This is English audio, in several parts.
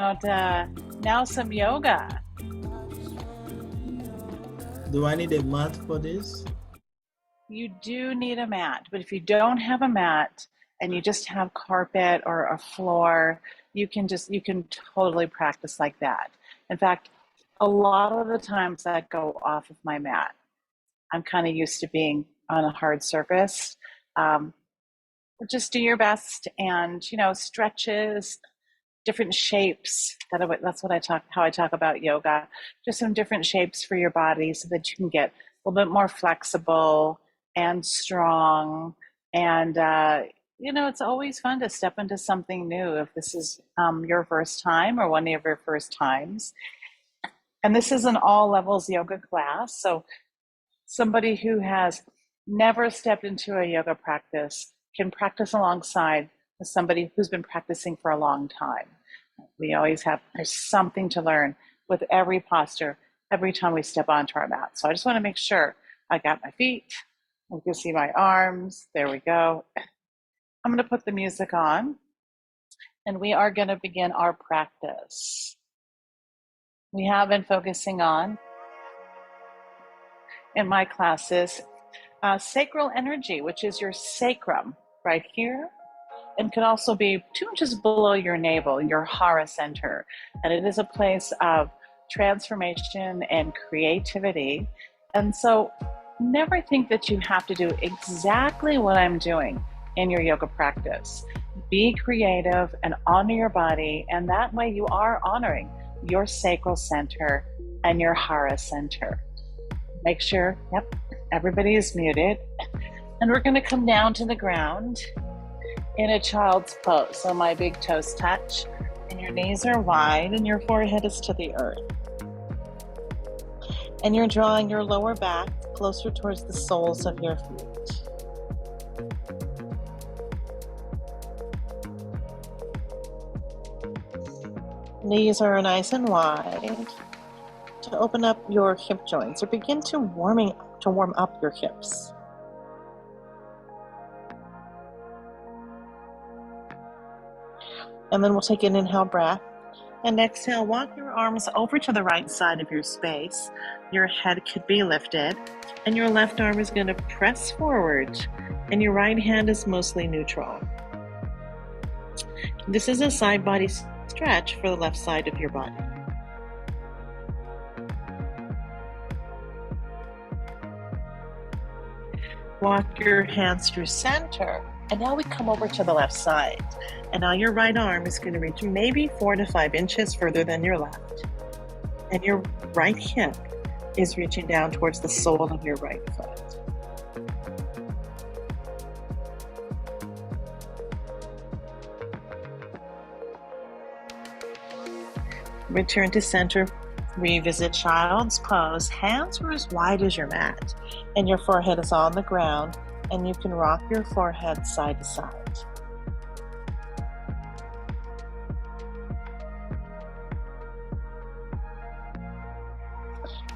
About, now some yoga. Do I need a mat for this? You do need a mat, but if you don't have a mat and you just have carpet or a floor, you can totally practice like that. In fact, a lot of the times I go off of my mat. I'm kind of used to being on a hard surface. Um, just do your best and stretches, different shapes. That's what I talk how I talk about yoga. Just some different shapes for your body so that you can get a little bit more flexible and strong. And it's always fun to step into something new if this is your first time or one of your first times. And this is an all levels yoga class, so somebody who has never stepped into a yoga practice can practice alongside with somebody who's been practicing for a long time. There's something to learn with every posture, every time we step onto our mat. So I just want to make sure I got my feet. You can see my arms. There we go. I'm going to put the music on and we are going to begin our practice. We have been focusing on, in my classes, sacral energy, which is your sacrum right here, and can also be 2 inches below your navel, your hara center. And it is a place of transformation and creativity. And so never think that you have to do exactly what I'm doing in your yoga practice. Be creative and honor your body, and that way you are honoring your sacral center and your hara center. Make sure, yep, everybody is muted. And we're going to come down to the ground in a child's pose. So my big toes touch, and your knees are wide, and your forehead is to the earth. And you're drawing your lower back closer towards the soles of your feet. Knees are nice and wide. To open up your hip joints or begin to warm up your hips. And then we'll take an inhale breath. And exhale, walk your arms over to the right side of your space. Your head could be lifted, and your left arm is going to press forward, and your right hand is mostly neutral. This is a side body stretch for the left side of your body. Walk your hands through center, and now we come over to the left side. And now your right arm is going to reach maybe 4 to 5 inches further than your left. And your right hip is reaching down towards the sole of your right foot. Return to center. Revisit child's pose. Hands are as wide as your mat, and your forehead is on the ground, and you can rock your forehead side to side.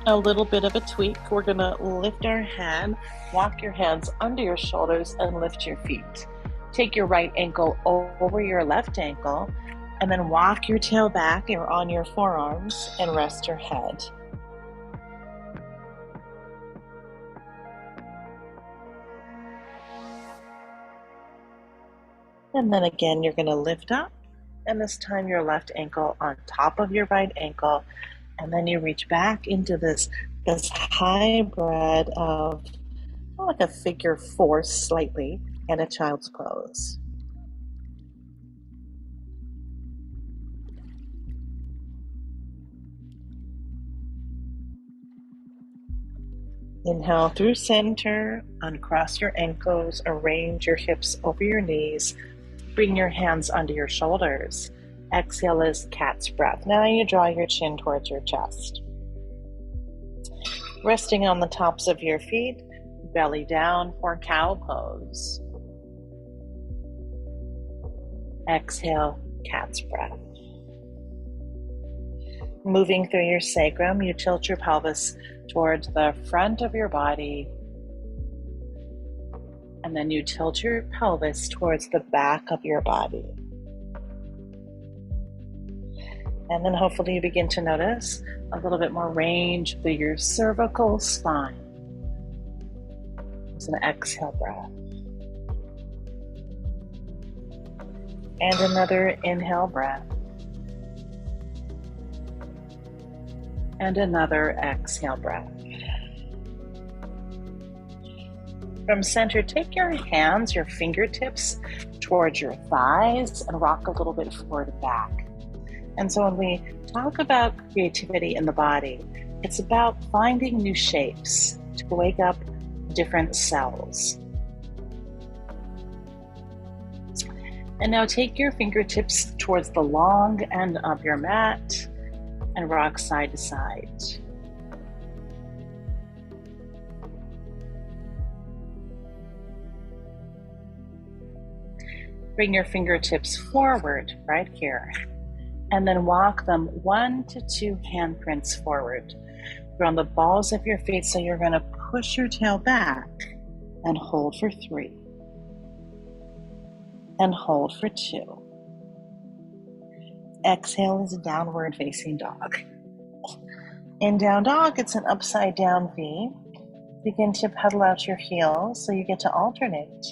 A little bit of a tweak. We're going to lift our head, walk your hands under your shoulders, and lift your feet. Take your right ankle over your left ankle, and then walk your tail back. You're on your forearms and rest your head. And then again, you're going to lift up, and this time your left ankle on top of your right ankle, and then you reach back into this hybrid of like a figure four slightly and a child's pose. Inhale through center, uncross your ankles, arrange your hips over your knees, bring your hands under your shoulders. Exhale is cat's breath. Now you draw your chin towards your chest. Resting on the tops of your feet, belly down for cow pose. Exhale, cat's breath. Moving through your sacrum, you tilt your pelvis towards the front of your body, and then you tilt your pelvis towards the back of your body. And then hopefully you begin to notice a little bit more range through your cervical spine. It's an exhale breath. And another inhale breath. And another exhale breath. From center, take your hands, your fingertips towards your thighs and rock a little bit forward and back. And so when we talk about creativity in the body, it's about finding new shapes to wake up different cells. And now take your fingertips towards the long end of your mat and rock side to side. Bring your fingertips forward right here, and then walk them 1 to 2 handprints forward. Ground the balls of your feet, so you're going to push your tail back and hold for 3. And hold for 2. Exhale is a downward facing dog. In down dog, it's an upside down V. Begin to pedal out your heels so you get to alternate.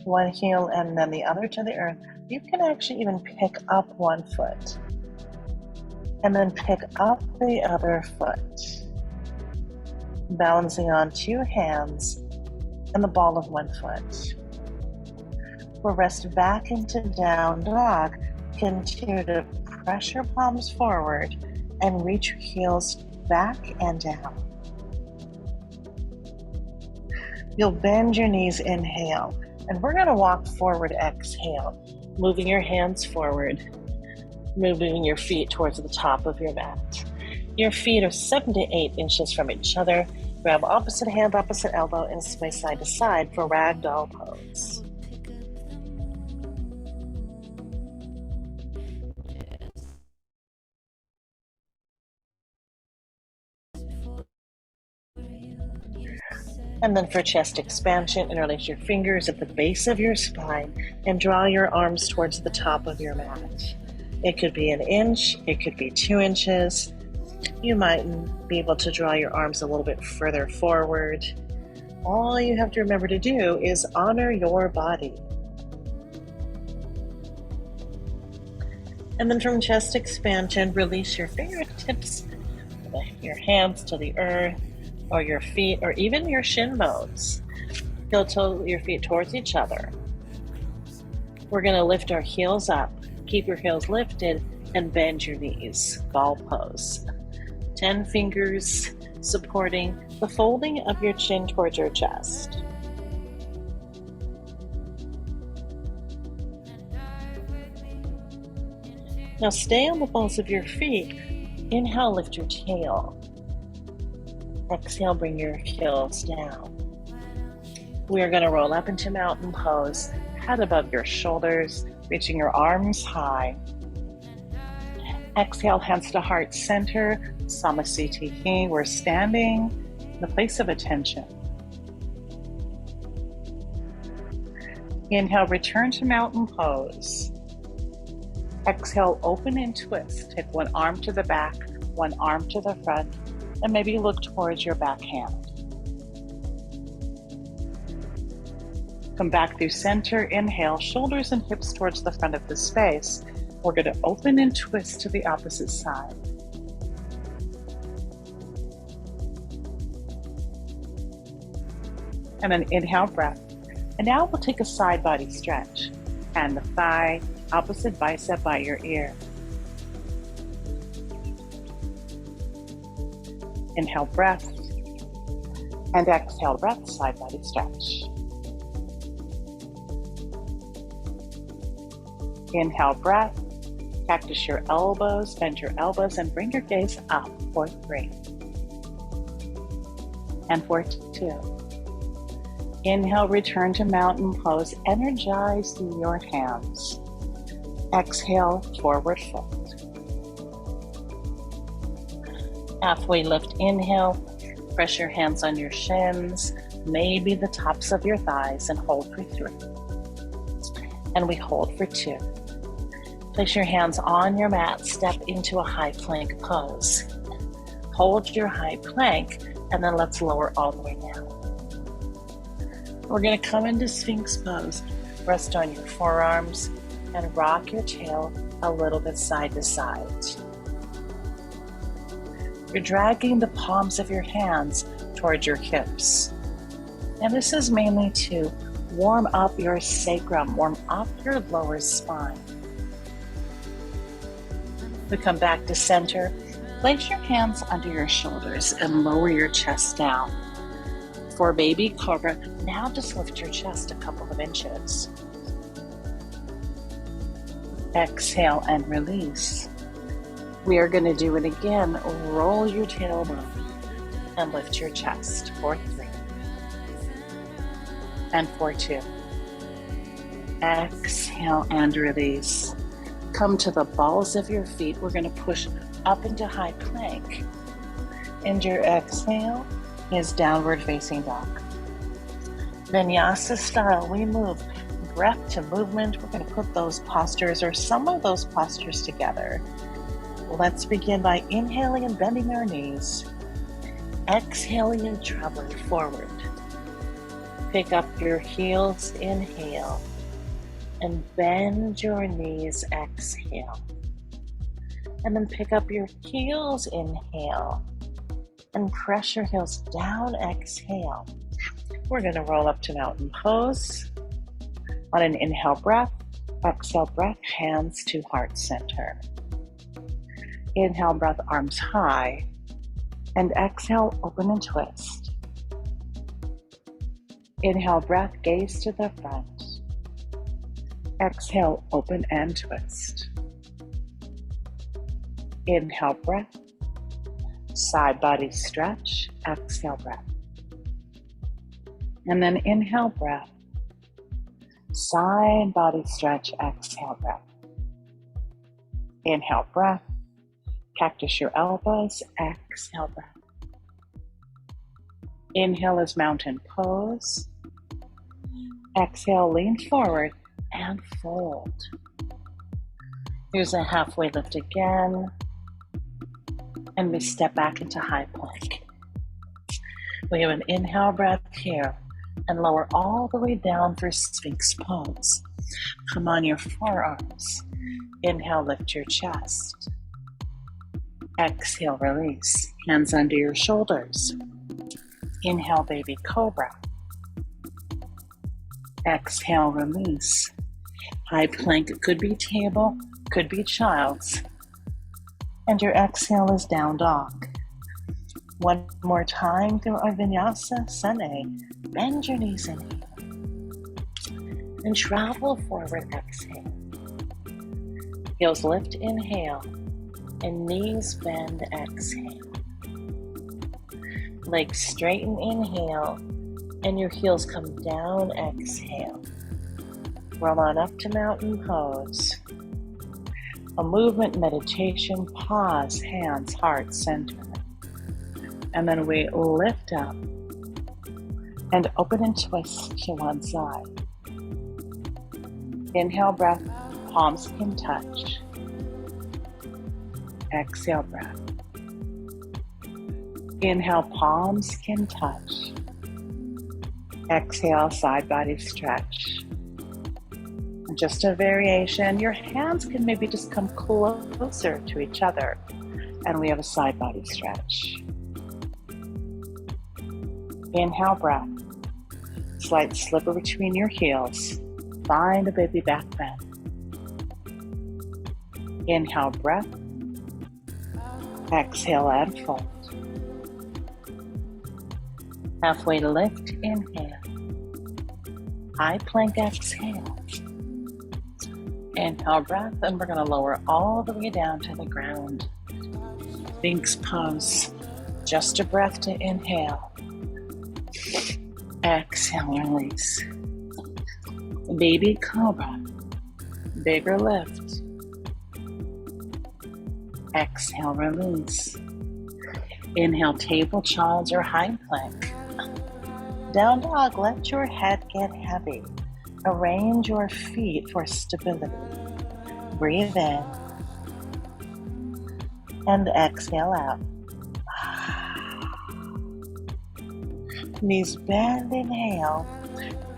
One heel and then the other to the earth. You can actually even pick up one foot and then pick up the other foot, balancing on 2 hands and the ball of 1 foot. We'll rest back into down dog. Continue to press your palms forward and reach your heels back and down. You'll bend your knees, inhale, and we're going to walk forward, exhale, moving your hands forward, moving your feet towards the top of your mat. Your feet are 7 to 8 inches from each other. Grab opposite hand, opposite elbow, and sway side to side for ragdoll pose. And then for chest expansion, interlace your fingers at the base of your spine and draw your arms towards the top of your mat. It could be 1 inch, it could be 2 inches. You might be able to draw your arms a little bit further forward. All you have to remember to do is honor your body. And then from chest expansion, release your fingertips, your hands to the earth, or your feet, or even your shin bones. Heel toe your feet towards each other. We're going to lift our heels up. Keep your heels lifted and bend your knees. Ball pose. 10 fingers supporting the folding of your chin towards your chest. Now stay on the balls of your feet. Inhale, lift your tail. Exhale, bring your heels down. We are going to roll up into mountain pose, head above your shoulders, reaching your arms high. Exhale, hands to heart center, Samasthiti. We're standing in the place of attention. Inhale, return to mountain pose. Exhale, open and twist. Take one arm to the back, one arm to the front, and maybe look towards your back hand. Come back through center, inhale, shoulders and hips towards the front of the space. We're going to open and twist to the opposite side. And then inhale, breath. And now we'll take a side body stretch. Hand the thigh, opposite bicep by your ear. Inhale, breath, and exhale, breath, side body stretch. Inhale, breath, cactus your elbows, bend your elbows, and bring your gaze up for 3. And for 2. Inhale, return to mountain pose, energize through your hands. Exhale, forward fold. Halfway lift, inhale, press your hands on your shins, maybe the tops of your thighs, and hold for 3. And we hold for 2. Place your hands on your mat, step into a high plank pose. Hold your high plank, and then let's lower all the way down. We're going to come into Sphinx pose. Rest on your forearms and rock your tail a little bit side to side. You're dragging the palms of your hands towards your hips. And this is mainly to warm up your sacrum, warm up your lower spine. We come back to center. Place your hands under your shoulders and lower your chest down. For baby cobra, now just lift your chest a couple of inches. Exhale and release. We are going to do it again. Roll your tailbone and lift your chest for 3 and for 2. Exhale and release. Come to the balls of your feet. We're going to push up into high plank. And your exhale is downward facing dog. Vinyasa style, we move breath to movement. We're going to put those postures or some of those postures together. Let's begin by inhaling and bending our knees. Exhaling and traveling forward. Pick up your heels, inhale. And bend your knees, exhale. And then pick up your heels, inhale. And press your heels down, exhale. We're going to roll up to mountain pose. On an inhale breath, exhale breath, hands to heart center. Inhale breath, arms high. And exhale, open and twist. Inhale breath, gaze to the front. Exhale, open and twist. Inhale breath, side body stretch, exhale breath. And then inhale breath, side body stretch, exhale breath. Inhale breath, cactus your elbows, exhale breath. Inhale is mountain pose. Exhale, lean forward and fold. Here's a halfway lift again. And we step back into high plank. We have an inhale breath here and lower all the way down for Sphinx pose. Come on your forearms. Inhale, lift your chest. Exhale, release. Hands under your shoulders. Inhale, baby cobra. Exhale, release. High plank, it could be table, could be child's. And your exhale is down dog. One more time through our Vinyasa, Sane. Bend your knees, inhale. And travel forward, exhale. Heels lift, inhale. And knees bend, exhale. Legs straighten, inhale. And your heels come down, exhale. Roll on up to mountain pose. A movement meditation, pause, hands, heart, center. And then we lift up and open and twist to one side. Inhale breath, palms can touch. Exhale breath. Inhale, palms can touch. Exhale, side body stretch. Just a variation. Your hands can maybe just come closer to each other. And we have a side body stretch. Inhale, breath. Slight slipper between your heels. Find a baby back bend. Inhale, breath. Exhale and fold. Halfway lift, inhale. High plank, exhale. Inhale, breath, and we're going to lower all the way down to the ground. Sphinx pose. Just a breath to inhale. Exhale, release. Baby cobra. Bigger lift. Exhale, release. Inhale, table, child's, or high plank. Down dog, let your head get heavy. Arrange your feet for stability. Breathe in and exhale out. Knees bend, inhale.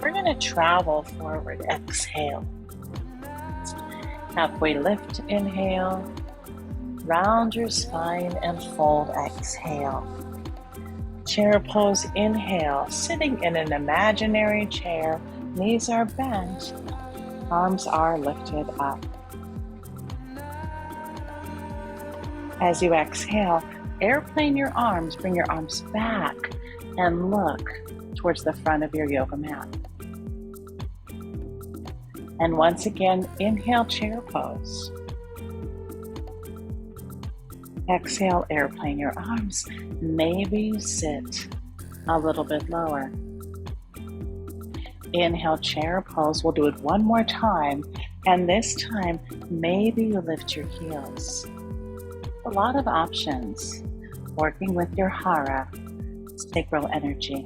We're going to travel forward, exhale. Halfway lift, inhale. Round your spine and fold, exhale. Chair pose, inhale. Sitting in an imaginary chair. Knees are bent. Arms are lifted up. As you exhale, airplane your arms. Bring your arms back and look towards the front of your yoga mat. And once again, inhale, chair pose. Exhale, airplane your arms. Maybe you sit a little bit lower. Inhale, chair pose. We'll do it one more time. And this time, maybe you lift your heels. A lot of options. Working with your hara, sacral energy.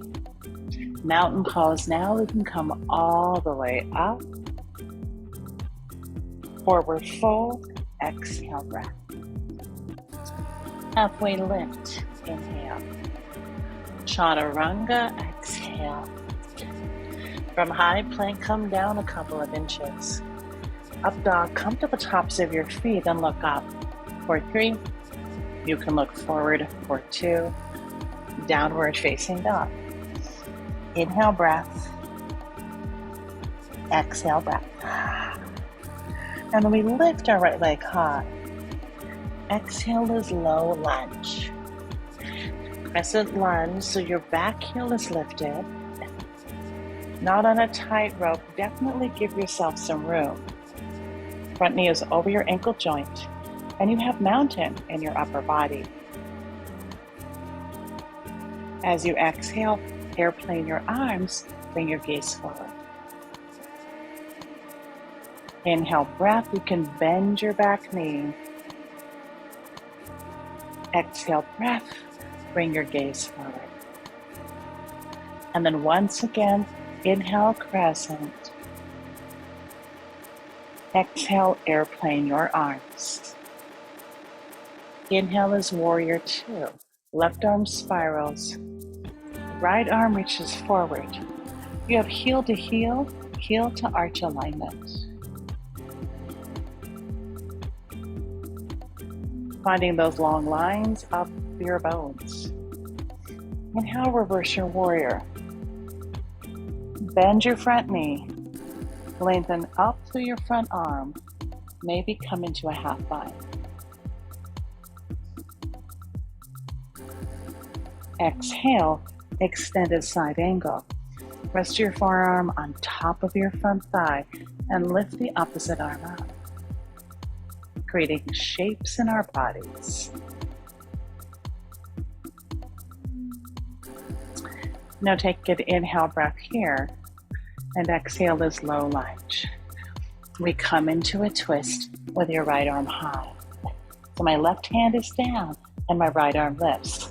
Mountain pose. Now we can come all the way up. Forward fold. Exhale, breath. Halfway lift, inhale. Chaturanga, exhale. From high plank, come down a couple of inches. Up dog, come to the tops of your feet and look up. For 3, you can look forward. For 2, downward facing dog. Inhale, breath. Exhale, breath. And then we lift our right leg high. Exhale is low lunge. Crescent lunge, so your back heel is lifted. Not on a tight rope. Definitely give yourself some room. Front knee is over your ankle joint, and you have mountain in your upper body. As you exhale, airplane your arms, bring your gaze forward. Inhale, breath. You can bend your back knee. Exhale, breath, bring your gaze forward. And then once again, inhale, crescent. Exhale, airplane your arms. Inhale is warrior 2. Left arm spirals. Right arm reaches forward. You have heel to arch alignment. Finding those long lines up your bones. Inhale, reverse your warrior. Bend your front knee. Lengthen up through your front arm. Maybe come into a half bind. Exhale, extended side angle. Rest your forearm on top of your front thigh and lift the opposite arm up, creating shapes in our bodies. Now take an inhale breath here, and exhale is low lunge. We come into a twist with your right arm high. So my left hand is down and my right arm lifts.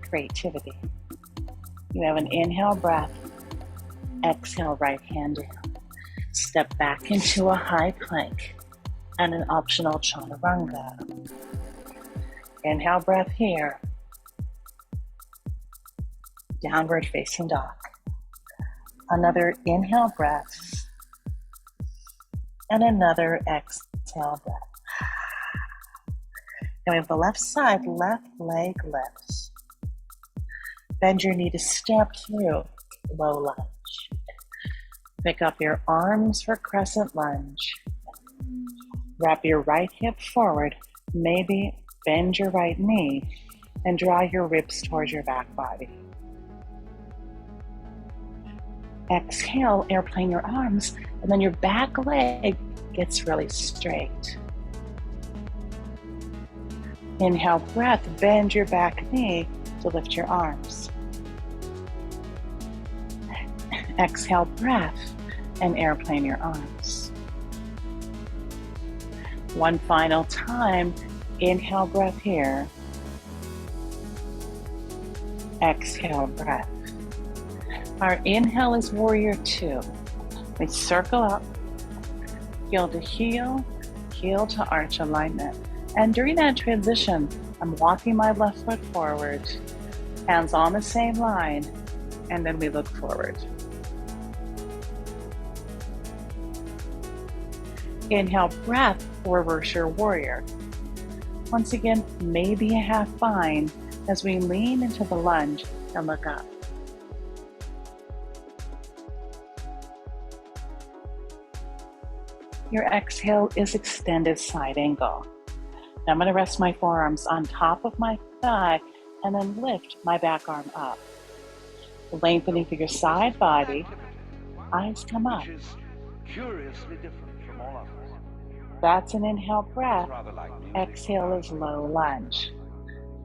Creativity. You have an inhale breath, exhale right hand down. Step back into a high plank and an optional chaturanga. Inhale breath here. Downward facing dog. Another inhale breath. And another exhale breath. Now we have the left side, left leg lifts. Bend your knee to step through low lunge. Pick up your arms for crescent lunge. Wrap your right hip forward, maybe bend your right knee, and draw your ribs towards your back body. Exhale, airplane your arms, and then your back leg gets really straight. Inhale, breath, bend your back knee to lift your arms. Exhale, breath, and airplane your arms. One final time, inhale, breath here. Exhale, breath. Our inhale is warrior 2. We circle up, heel to heel, heel to arch alignment. And during that transition, I'm walking my left foot forward, hands on the same line, and then we look forward. Inhale, breath, reverse your warrior. Once again, maybe a half bind as we lean into the lunge and look up. Your exhale is extended side angle. Now I'm going to rest my forearms on top of my thigh and then lift my back arm up. Lengthening through your side body, eyes come up. Curiously different from all others. That's an inhale breath. Exhale is low lunge.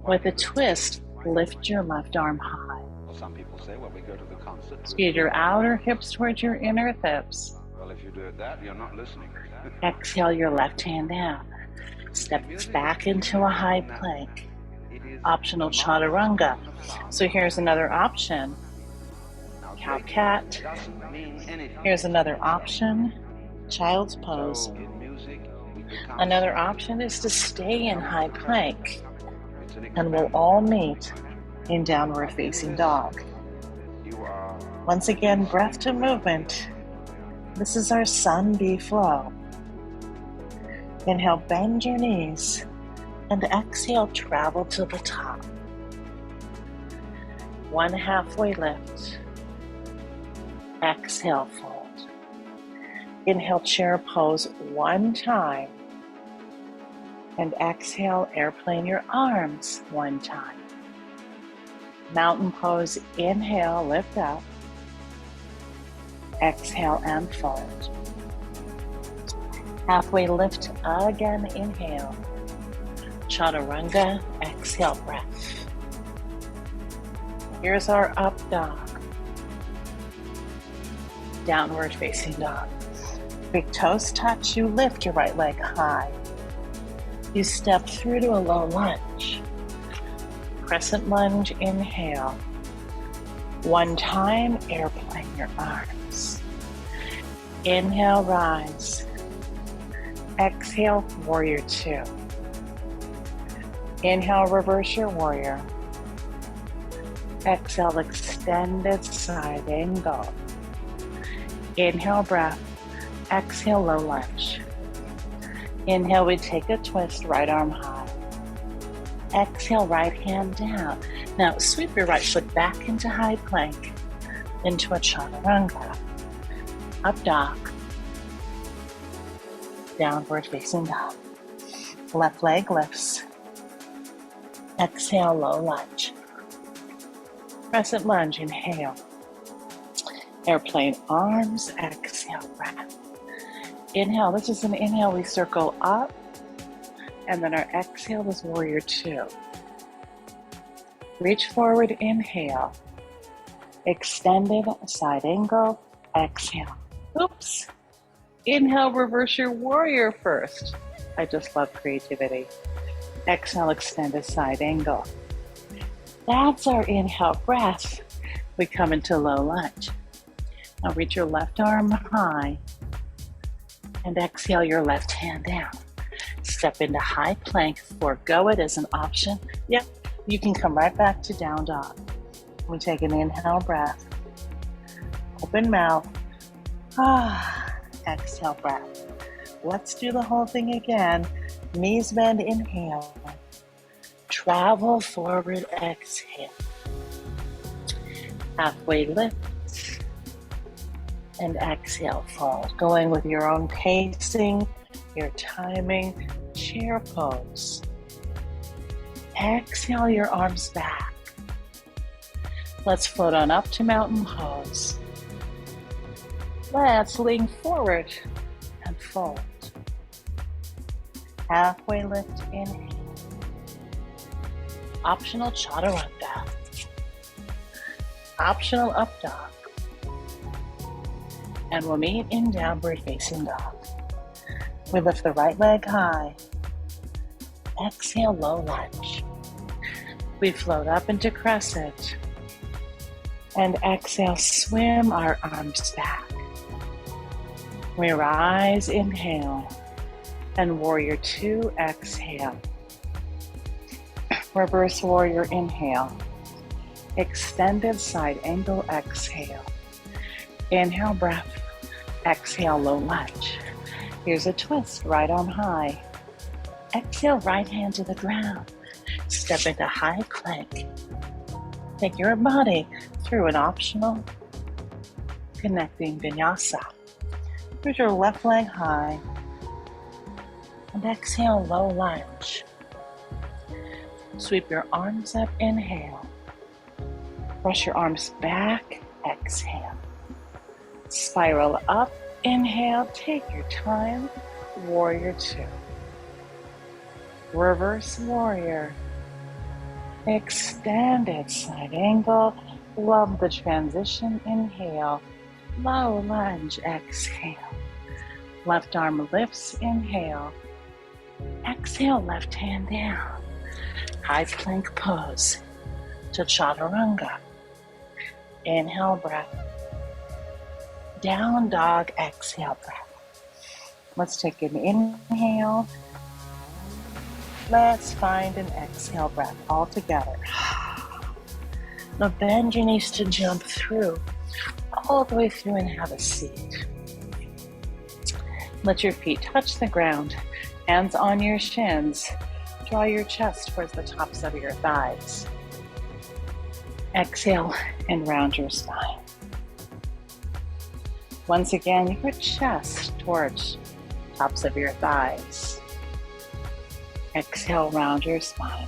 With a twist, lift your left arm high. Well, some people say, well, we go to the concert. Squeeze your outer hips towards your inner hips. Well, if you do that, you're not listening. Exhale your left hand down. Step back into a high plank. Optional chaturanga. So here's another option. Cow cat. Here's another option. Child's pose. Another option is to stay in high plank. And we'll all meet in downward facing dog. Once again, breath to movement. This is our sun B flow. Inhale, bend your knees, and exhale, travel to the top. One halfway lift. Exhale, fold. Inhale, chair pose one time. And exhale, airplane your arms one time. Mountain pose, inhale, lift up. Exhale and fold. Halfway lift again, inhale. Chaturanga, exhale, breath. Here's our up dog. Downward facing dog. Big toes touch, you lift your right leg high. You step through to a low lunge. Crescent lunge, inhale. One time, airplane your arms. Inhale, rise. Exhale, warrior two. Inhale, reverse your warrior. Exhale, extended side angle. Inhale, breath. Exhale, low lunge. Inhale, we take a twist, right arm high. Exhale, right hand down. Now sweep your right foot back into high plank, into a chaturanga. Up dog. Downward facing dog. Left leg lifts. Exhale, low lunge. Crescent lunge, inhale. Airplane arms, exhale, breath. Inhale, this is an inhale, we circle up. And then our exhale is warrior two. Reach forward, inhale. Extended side angle, exhale. Oops. Inhale, reverse your warrior first. I just love creativity. Exhale, extended side angle. That's our inhale breath. We come into low lunge. Now reach your left arm high and exhale your left hand down. Step into high plank, forego it as an option. Yep, you can come right back to down dog. We take an inhale breath. Open mouth. Exhale breath. Let's do the whole thing again. Knees bend, inhale. Travel forward, exhale. Halfway lift. And exhale, fold. Going with your own pacing, your timing, chair pose. Exhale your arms back. Let's float on up to mountain pose. Let's lean forward and fold. Halfway lift, inhale. Optional chaturanga. Optional up dog. And we'll meet in downward facing dog. We lift the right leg high. Exhale, low lunge. We float up into crescent. And exhale, swim our arms back. We rise, inhale. And warrior two, exhale. Reverse warrior, inhale. Extended side angle, exhale. Inhale, breath. Exhale, low lunge. Here's a twist, right arm high. Exhale, right hand to the ground. Step into high plank. Take your body through an optional connecting vinyasa. Put your left leg high. And exhale, low lunge. Sweep your arms up, inhale. Brush your arms back, exhale. Spiral up, inhale, take your time, warrior two. Reverse warrior. Extended side angle, love the transition, inhale. Low lunge, exhale. Left arm lifts, inhale. Exhale, left hand down. High plank pose to chaturanga. Inhale, breath. Down dog, exhale, breath. Let's take an inhale. Let's find an exhale breath all together. Now bend your knees to jump through, all the way through and have a seat. Let your feet touch the ground, hands on your shins. Draw your chest towards the tops of your thighs. Exhale and round your spine. Once again, your chest towards tops of your thighs. Exhale, round your spine.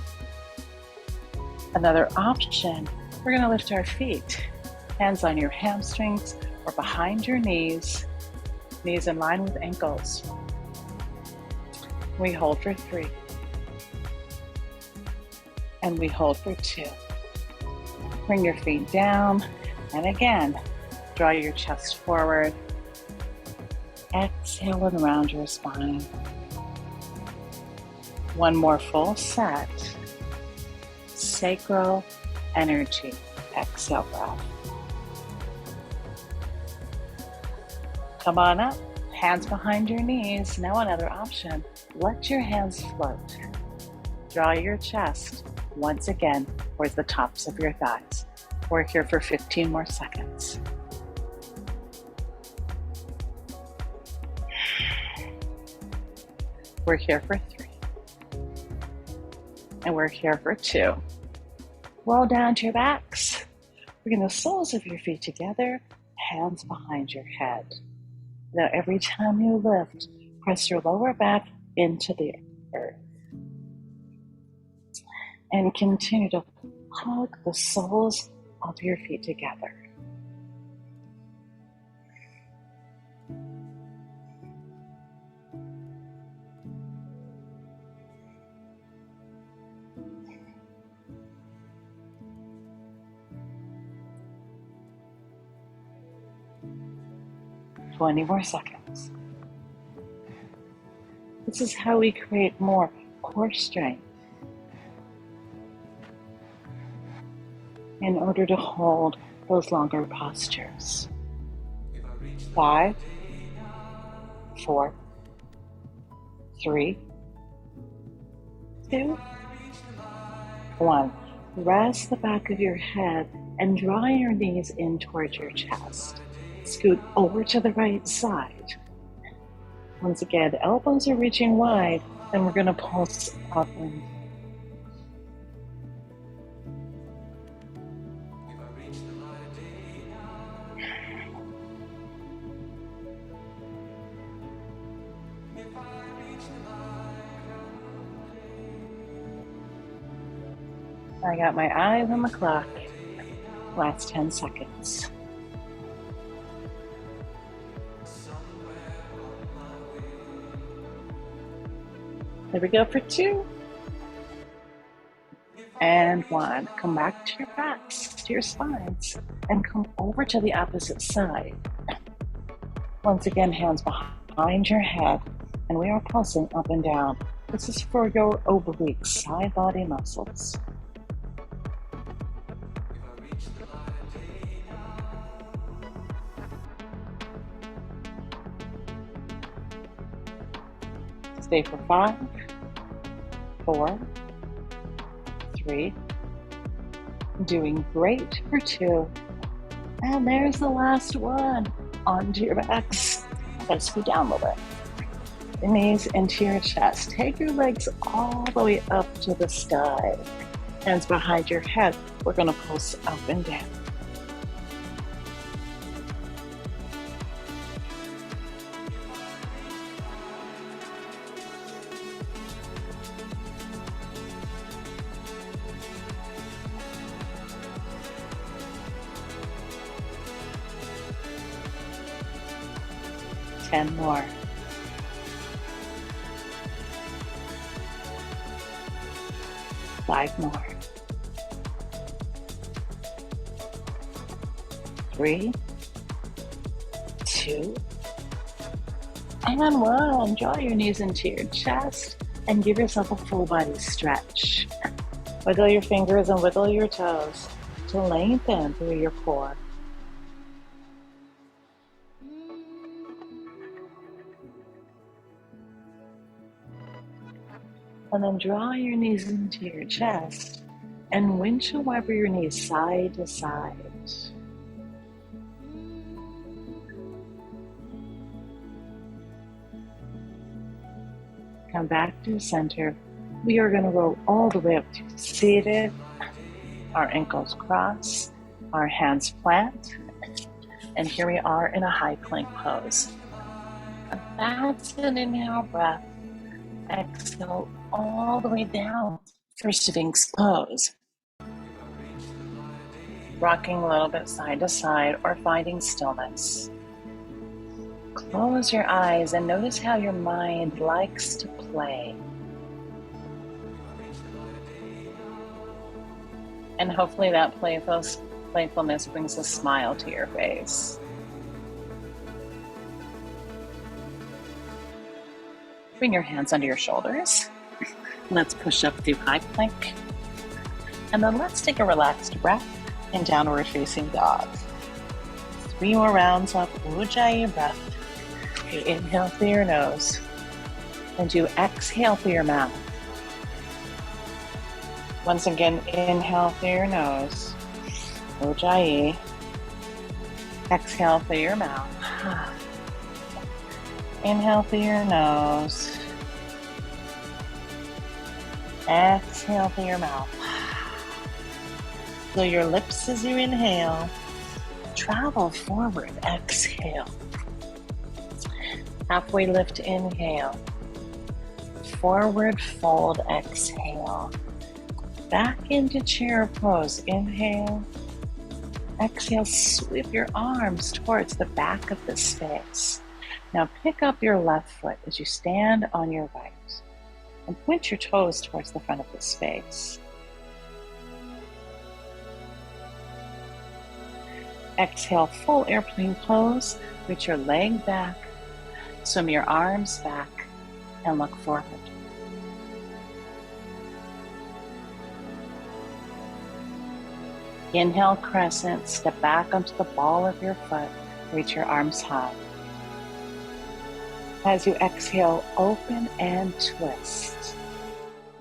Another option, we're going to lift our feet. Hands on your hamstrings or behind your knees. Knees in line with ankles. We hold for 3. And we hold for 2. Bring your feet down. And again, draw your chest forward. Exhale and round your spine. One more full set. Sacral energy. Exhale, breath. Come on up. Hands behind your knees. Now another option. Let your hands float. Draw your chest once again towards the tops of your thighs. We're here for 15 more seconds. We're here for 3. And we're here for 2. Roll down to your backs. Bring the soles of your feet together, hands behind your head. Now every time you lift, press your lower back into the earth. And continue to hug the soles of your feet together. Twenty more seconds. This is how we create more core strength in order to hold those longer postures. 5, 4, 3, 2, 1. Rest the back of your head and draw your knees in towards your chest. Scoot over to the right side. Once again, the elbows are reaching wide, and we're going to pulse up and I got my eyes on the clock. Last 10 seconds. There we go for 2. And 1. Come back to your backs, to your spines, and come over to the opposite side. Once again, hands behind your head, and we are pulsing up and down. This is for your oblique side body muscles. Stay for 5, 4, 3, doing great for 2. And there's the last one. Onto your backs. Gotta scoot down a little bit. The knees into your chest. Take your legs all the way up to the sky. Hands behind your head. We're gonna pulse up and down. Ten more. Five more. 3, 2, and 1. Draw your knees into your chest and give yourself a full body stretch. Wiggle your fingers and wiggle your toes to lengthen through your core. And then draw your knees into your chest and windshield wiper your knees side to side. Come back to center. We are going to roll all the way up to seated. Our ankles cross, our hands plant, and here we are in a high plank pose. And that's an inhale breath. Exhale all the way down for Sphinx pose. Rocking a little bit side to side or finding stillness. Close your eyes and notice how your mind likes to play. And hopefully that playfulness brings a smile to your face. Bring your hands under your shoulders. Let's push up through high plank. And then let's take a relaxed breath in downward facing dog. 3 more rounds of Ujjayi breath. You inhale through your nose and you exhale through your mouth. Once again, inhale through your nose, Ujjayi. Exhale through your mouth. Inhale through your nose. Exhale through your mouth. Fill your lips as you inhale. Travel forward, exhale. Halfway lift, inhale. Forward fold, exhale. Back into chair pose, inhale. Exhale, sweep your arms towards the back of the space. Now pick up your left foot as you stand on your right and point your toes towards the front of the space. Exhale, full airplane pose. Reach your leg back, swim your arms back, and look forward. Inhale, crescent, step back onto the ball of your foot, reach your arms high. As you exhale, open and twist.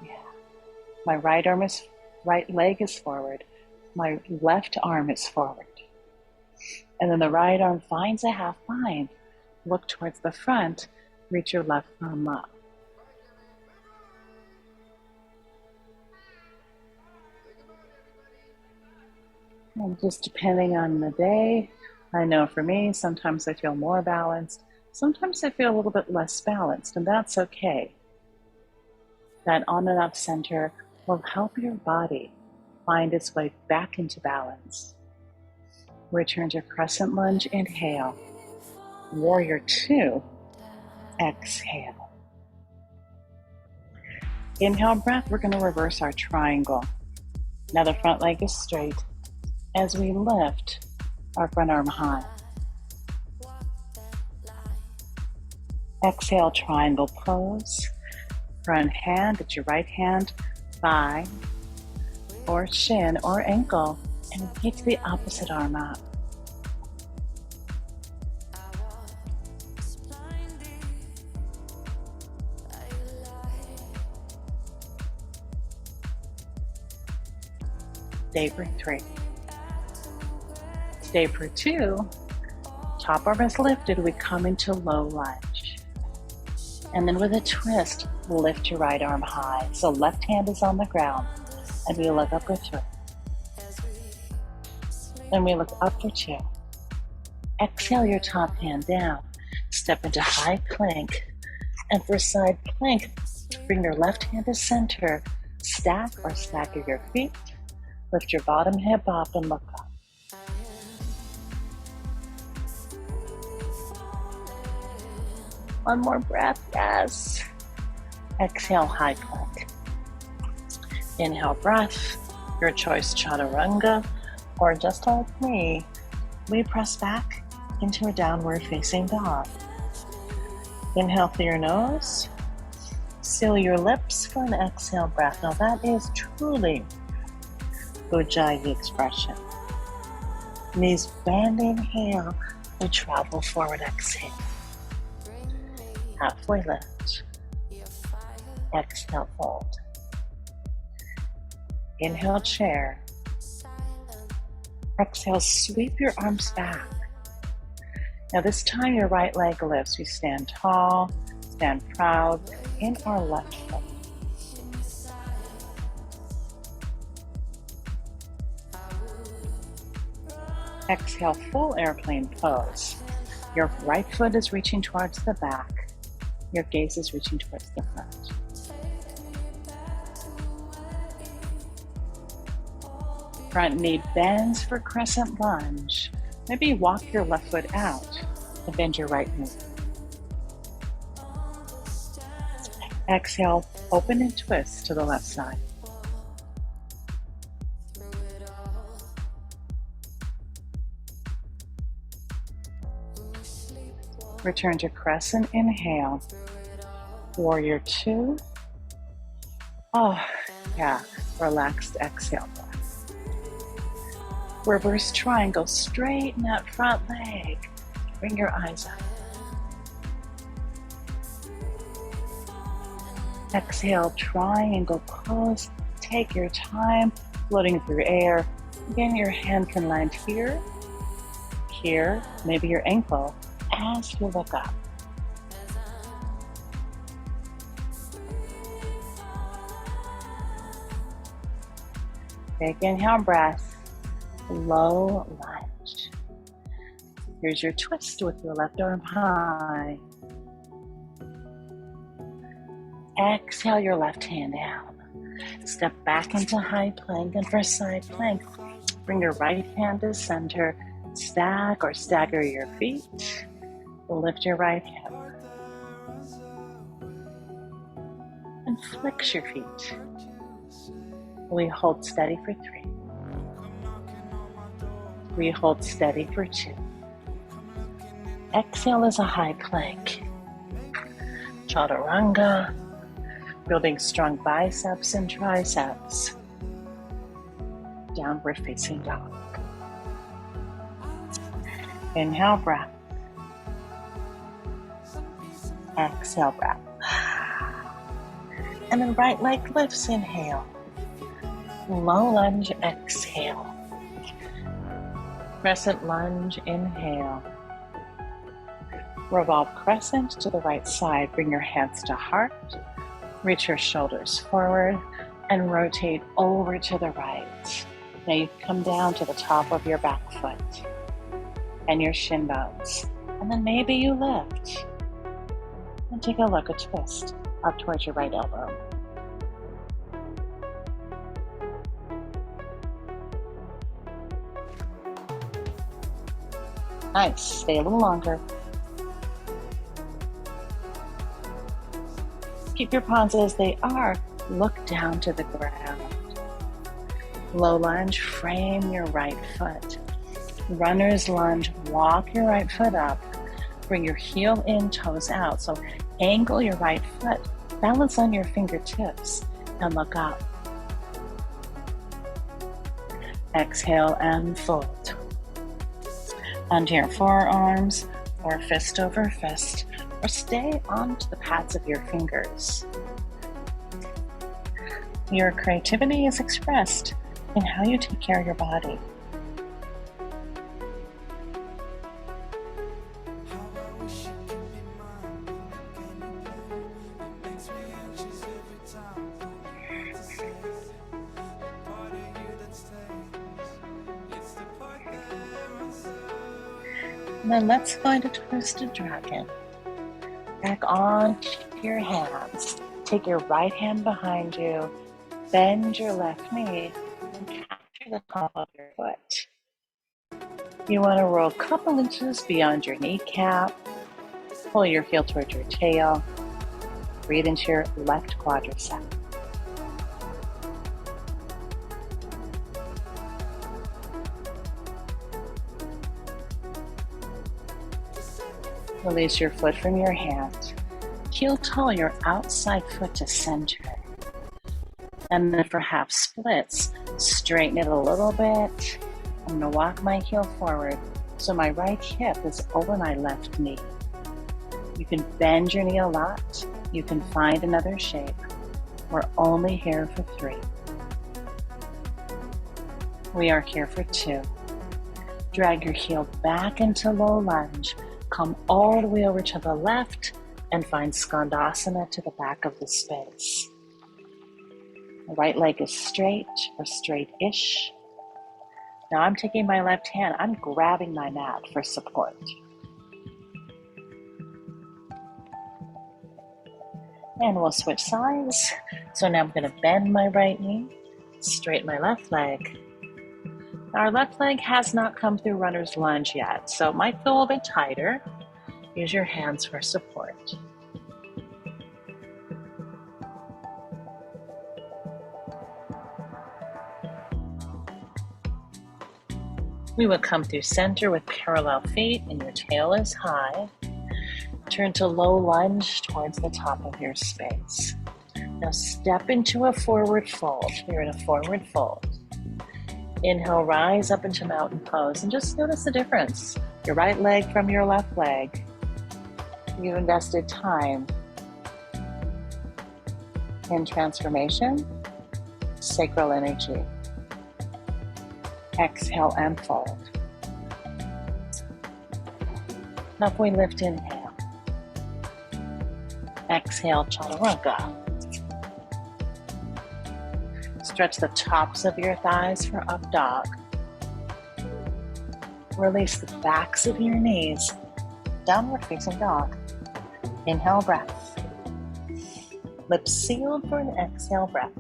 Yeah. My right leg is forward. My left arm is forward. And then the right arm finds a half bind. Look towards the front, reach your left arm up. And just depending on the day, I know for me, sometimes I feel more balanced. Sometimes I feel a little bit less balanced, and that's okay. That on and off center will help your body find its way back into balance. Return to crescent lunge, inhale. Warrior 2, exhale. Inhale breath, we're going to reverse our triangle. Now the front leg is straight as we lift our front arm high. Exhale, triangle pose. Front hand at your right hand, thigh, or shin, or ankle, and reach the opposite arm up. Stay for 3. Stay for 2. Top arm is lifted. We come into low lunge. And then with a twist, lift your right arm high. So left hand is on the ground. And we look up for 3. Then we look up for 2. Exhale your top hand down. Step into high plank. And for side plank, bring your left hand to center. Stack or stagger your feet. Lift your bottom hip up and look up. One more breath, yes. Exhale, high plank. Inhale, breath. Your choice, chaturanga, or just like me, we press back into a downward facing dog. Inhale through your nose. Seal your lips for an exhale breath. Now that is truly Ujjayi expression. Knees bend, inhale, and travel forward, exhale. Halfway lift. Exhale, fold. Inhale, chair. Exhale, sweep your arms back. Now this time your right leg lifts. We stand tall, stand proud in our left foot. Exhale, full airplane pose. Your right foot is reaching towards the back. Your gaze is reaching towards the front. Front knee bends for crescent lunge. Maybe walk your left foot out and bend your right knee. Exhale, open and twist to the left side. Return to crescent, inhale. Warrior 2. Oh, yeah, relaxed exhale breath. Reverse triangle, straighten that front leg. Bring your eyes up. Exhale, triangle pose. Take your time, floating through air. Again, your hand can land here, here, maybe your ankle, as you look up. Big inhale breath, low lunge. Here's your twist with your left arm high. Exhale your left hand down. Step back into high plank, and for side plank, bring your right hand to center. Stack or stagger your feet. Lift your right hip. And flex your feet. We hold steady for 3. We hold steady for 2. Exhale is a high plank. Chaturanga. Building strong biceps and triceps. Downward facing dog. Inhale, breath. Exhale, breath. And then right leg lifts, inhale. Low lunge, exhale. Crescent lunge, inhale. Revolve crescent to the right side. Bring your hands to heart. Reach your shoulders forward and rotate over to the right. Now you come down to the top of your back foot and your shin bones. And then maybe you lift. And take a look, a twist up towards your right elbow. Nice, stay a little longer. Keep your palms as they are. Look down to the ground. Low lunge, frame your right foot. Runner's lunge, walk your right foot up. Bring your heel in, toes out. So angle your right foot, balance on your fingertips, and look up. Exhale and fold. Onto your forearms, or fist over fist, or stay onto the pads of your fingers. Your creativity is expressed and how you take care of your body. And then let's find a twisted dragon. Back onto your hands. Take your right hand behind you, bend your left knee, and capture the top of your foot. You want to roll a couple inches beyond your kneecap. Pull your heel towards your tail. Breathe into your left quadricep. Release your foot from your hand. Heel toe your outside foot to center. And then for half splits, straighten it a little bit. I'm going to walk my heel forward so my right hip is over my left knee. You can bend your knee a lot. You can find another shape. We're only here for 3. We are here for 2. Drag your heel back into low lunge. Come all the way over to the left and find Skandasana to the back of the space. The right leg is straight or straight-ish. Now I'm taking my left hand, I'm grabbing my mat for support. And we'll switch sides. So now I'm going to bend my right knee, straighten my left leg. Our left leg has not come through runner's lunge yet, so it might feel a little bit tighter. Use your hands for support. We will come through center with parallel feet and your tail is high. Turn to low lunge towards the top of your space. Now step into a forward fold. You're in a forward fold. Inhale, rise up into mountain pose and just notice the difference. Your right leg from your left leg. You've invested time in transformation, sacral energy. Exhale and fold. Now if we lift, inhale. Exhale, chaturanga. Stretch the tops of your thighs for up dog. Release the backs of your knees, downward facing dog. Inhale, breath. Lips sealed for an exhale breath.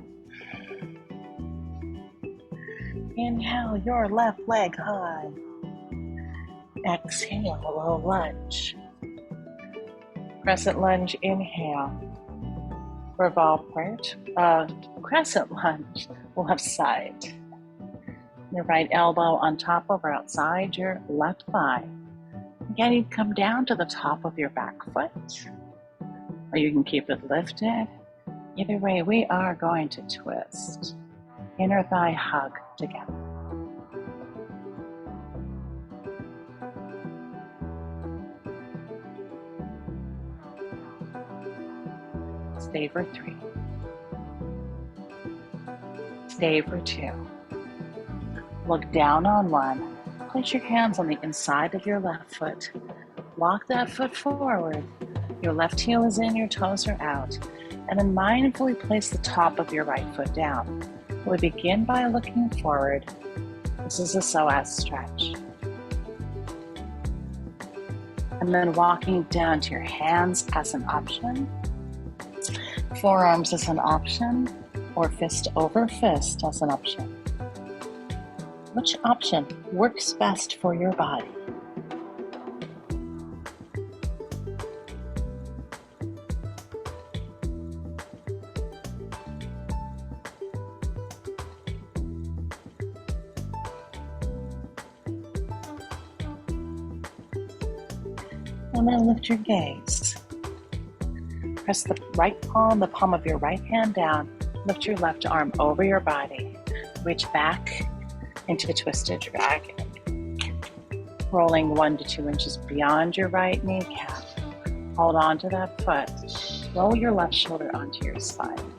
Inhale, your left leg high. Exhale, low lunge. Crescent lunge, inhale. Revolve part. Crescent lunge, left side. Your right elbow on top of or outside your left thigh. Again, you come down to the top of your back foot, or you can keep it lifted. Either way, we are going to twist. Inner thigh hug together. Stay for 3. Stay for 2. Look down on 1. Place your hands on the inside of your left foot. Walk that foot forward. Your left heel is in, your toes are out. And then mindfully place the top of your right foot down. We begin by looking forward. This is a psoas stretch. And then walking down to your hands as an option. Forearms as an option, or fist over fist as an option. Which option works best for your body? And then lift your gaze. Press the right palm, the palm of your right hand down. Lift your left arm over your body. Reach back into a twisted dragon. Rolling 1 to 2 inches beyond your right kneecap. Hold on to that foot. Roll your left shoulder onto your spine.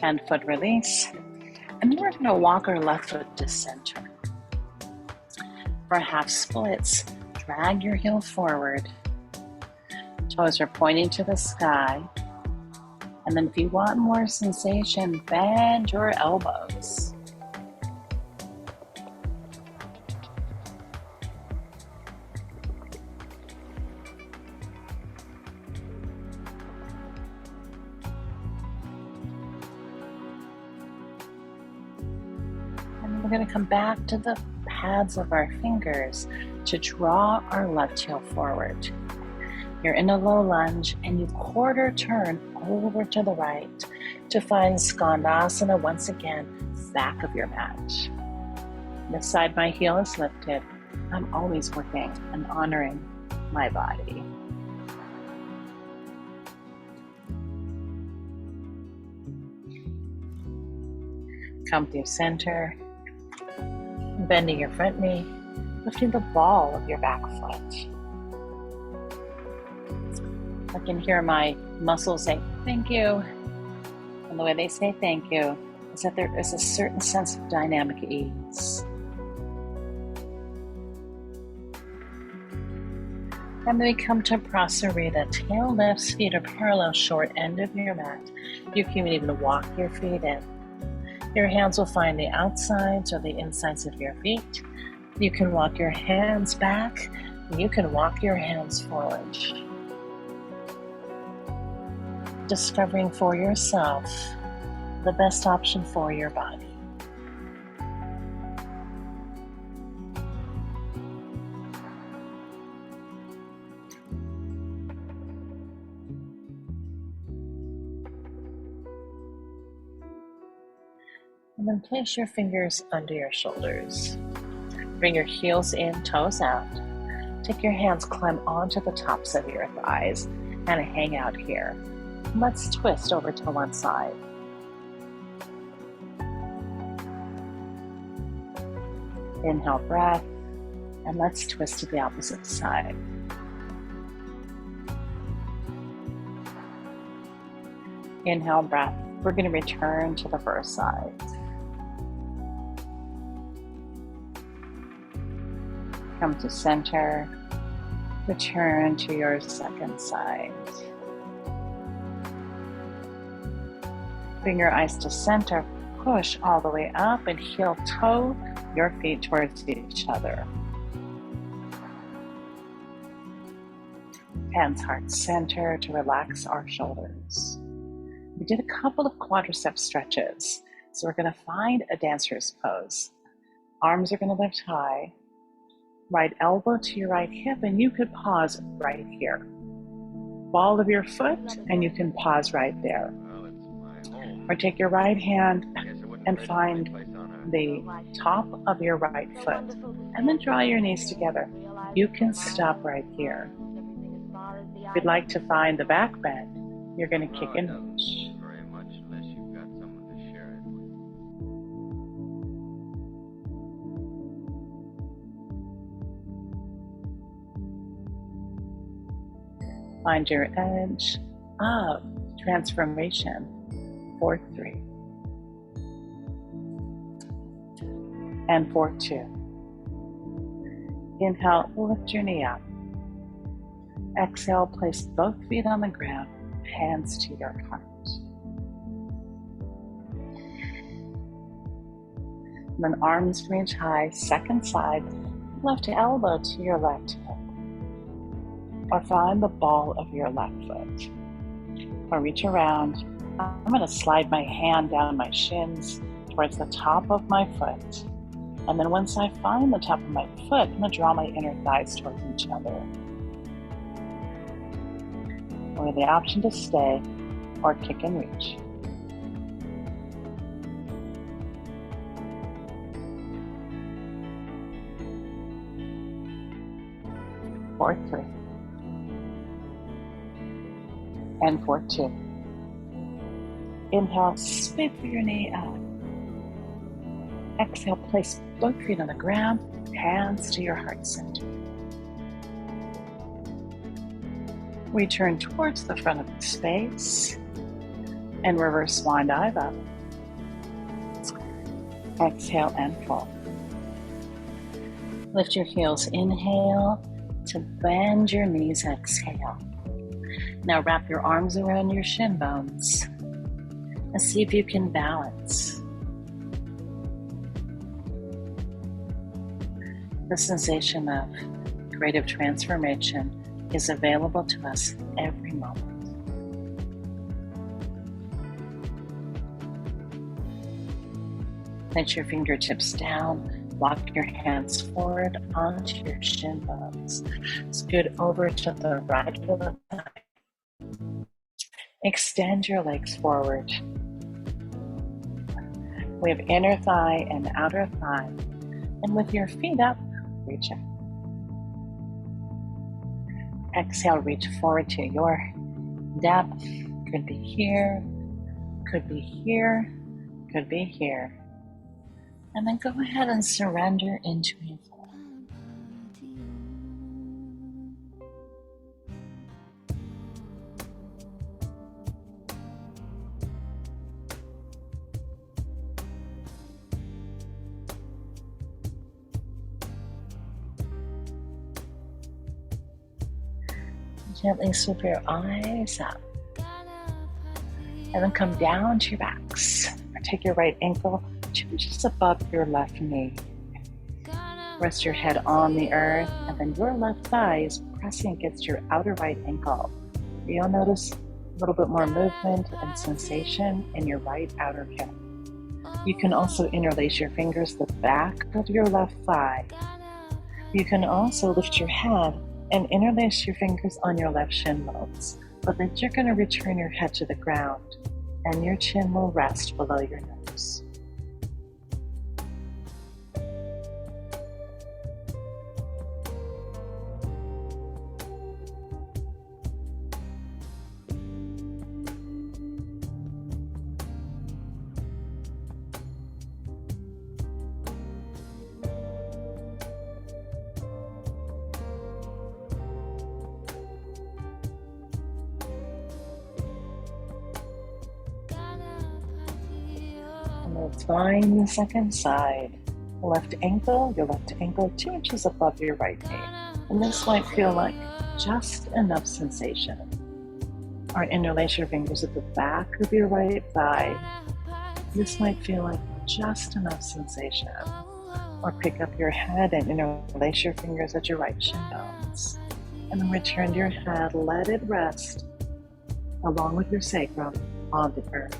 Hand, foot release. And we're going to walk our left foot to center. For half splits, drag your heel forward. Toes are pointing to the sky. And then if you want more sensation, bend your elbows. And we're going to come back to the pads of our fingers to draw our left heel forward. You're in a low lunge and you quarter turn over to the right to find Skandasana once again, back of your mat. This side my heel is lifted. I'm always working and honoring my body. Come through center, bending your front knee, lifting the ball of your back foot. I can hear my muscles say, thank you. And the way they say thank you is that there is a certain sense of dynamic ease. And then we come to Prasarita. Tail lifts, feet are parallel, short end of your mat. You can even walk your feet in. Your hands will find the outsides or the insides of your feet. You can walk your hands back. You can walk your hands forward. Discovering for yourself the best option for your body. And then place your fingers under your shoulders. Bring your heels in, toes out. Take your hands, climb onto the tops of your thighs and hang out here. Let's twist over to one side. Inhale, breath, and let's twist to the opposite side. Inhale, breath. We're going to return to the first side. Come to center. Return to your second side. Bring your eyes to center, push all the way up and heel toe your feet towards each other. Hands heart center to relax our shoulders. We did a couple of quadricep stretches, so we're going to find a dancer's pose. Arms are going to lift high, right elbow to your right hip, and you could pause right here. Ball of your foot, and you can pause right there. Or take your right hand and find the top of your right foot, and then draw your knees together. You can stop right here. If you'd like to find the back bend, you're going to kick and reach. Find your edge of transformation. 4-3 and 4-2. Inhale, lift your knee up. Exhale, place both feet on the ground, hands to your heart. And then arms reach high, second side, left elbow to your left hip. Or find the ball of your left foot. Or reach around. I'm going to slide my hand down my shins towards the top of my foot. And then once I find the top of my foot, I'm going to draw my inner thighs towards each other. We have the option to stay or kick and reach. Four, 3. And 4-2. Inhale, sweep your knee up. Exhale, place both feet on the ground, hands to your heart center. We turn towards the front of the space and reverse swan dive up. Exhale and fold. Lift your heels, inhale to bend your knees, exhale. Now wrap your arms around your shin bones and see if you can balance. The sensation of creative transformation is available to us every moment. Place your fingertips down, walk your hands forward onto your shin bones. Scoot over to the right or the side. Extend your legs forward. We have inner thigh and outer thigh. And with your feet up, reach up. Exhale, reach forward to your depth. Could be here, could be here, could be here. And then go ahead and surrender into a flow. Gently sweep your eyes up. And then come down to your backs. Or take your right ankle 2 inches above your left knee. Rest your head on the earth, and then your left thigh is pressing against your outer right ankle. You'll notice a little bit more movement and sensation in your right outer hip. You can also interlace your fingers the back of your left thigh. You can also lift your head and interlace your fingers on your left shin bones, but then you're going to return your head to the ground, and your chin will rest below your nose. Let's find the second side. Left ankle, your left ankle 2 inches above your right knee. And this might feel like just enough sensation. Or interlace your fingers at the back of your right thigh. This might feel like just enough sensation. Or pick up your head and interlace your fingers at your right shin bones. And then return to your head, let it rest along with your sacrum on the earth.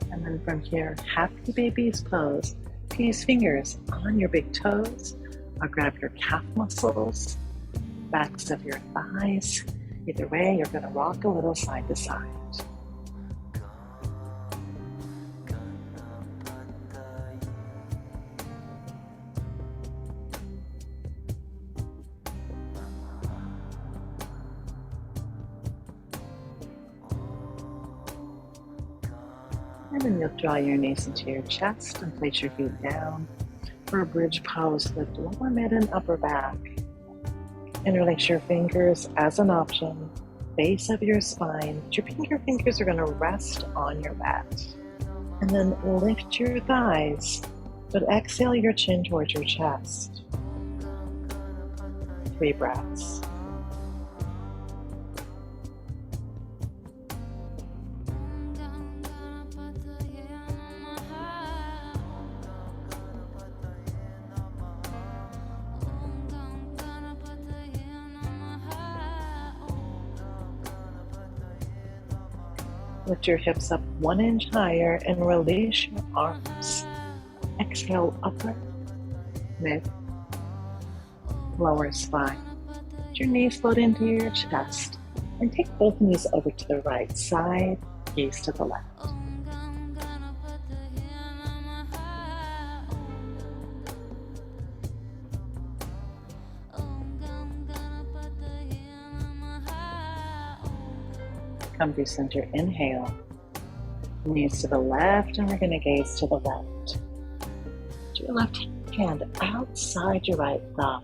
And then from here, happy baby's pose. Place fingers on your big toes, or grab your calf muscles, backs of your thighs. Either way, you're going to rock a little side to side. And then you'll draw your knees into your chest and place your feet down. For a bridge pose, lift lower mid and upper back. Interlace your fingers as an option, base of your spine. Your fingers are going to rest on your mat. And then lift your thighs, but exhale your chin towards your chest. 3 breaths. Lift your hips up 1 inch higher and release your arms. Exhale, upper, mid, lower spine. Let your knees float into your chest. And take both knees over to the right side, gaze to the left. Come to center, inhale. Knees to the left, and we're going to gaze to the left. Put your left hand outside your right thumb.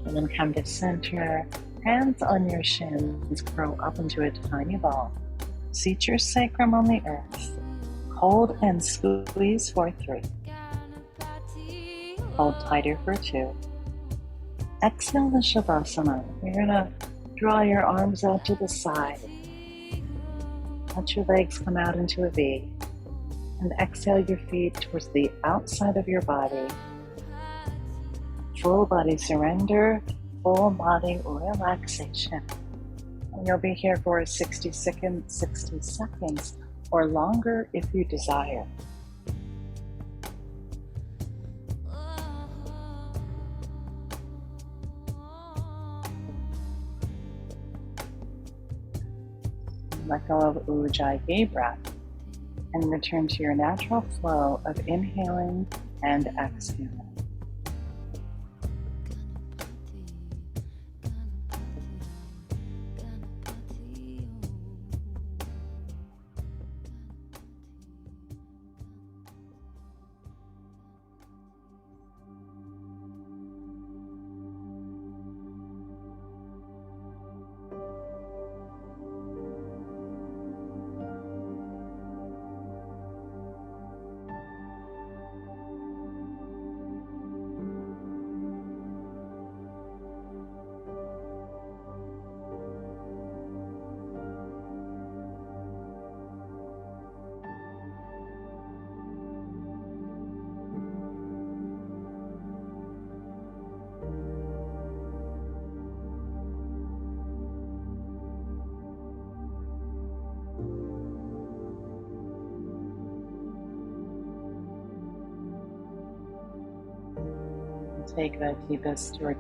And then come to center, hands on your shins, curl up into a tiny ball. Seat your sacrum on the earth. Hold and squeeze for 3. Hold tighter for 2. Exhale the Shavasana. You're going to draw your arms out to the side. Let your legs come out into a V. And exhale your feet towards the outside of your body. Full body surrender, full body relaxation. And you'll be here for 60 seconds or longer if you desire. Let go of Ujjayi breath and return to your natural flow of inhaling and exhaling. Take the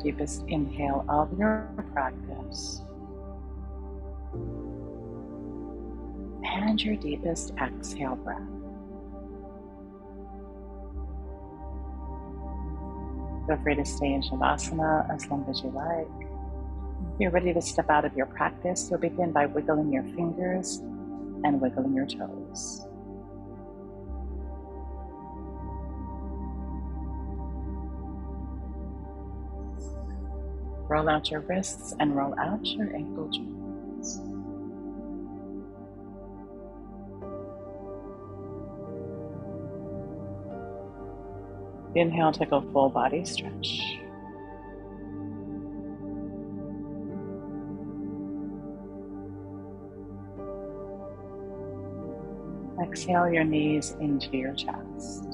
deepest inhale of your practice and your deepest exhale breath. Feel free to stay in Shavasana as long as you like. If you're ready to step out of your practice, you'll begin by wiggling your fingers and wiggling your toes. Roll out your wrists and roll out your ankle joints. Inhale, take a full body stretch. Exhale your knees into your chest.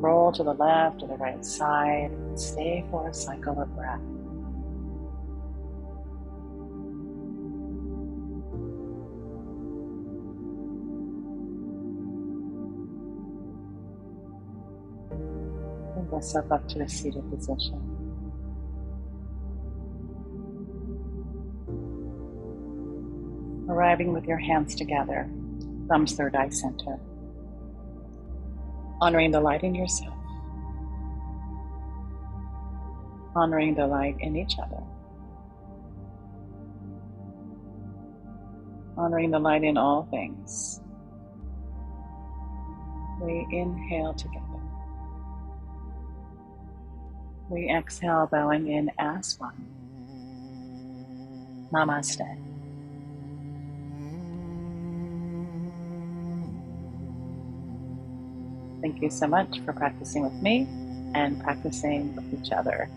Roll to the left or the right side. Stay for a cycle of breath. Bring yourself up to a seated position. Arriving with your hands together, thumbs third eye center. Honoring the light in yourself. Honoring the light in each other. Honoring the light in all things. We inhale together. We exhale, bowing in as one. Namaste. Thank you so much for practicing with me and practicing with each other.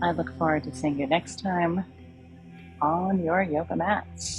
I look forward to seeing you next time on your yoga mats.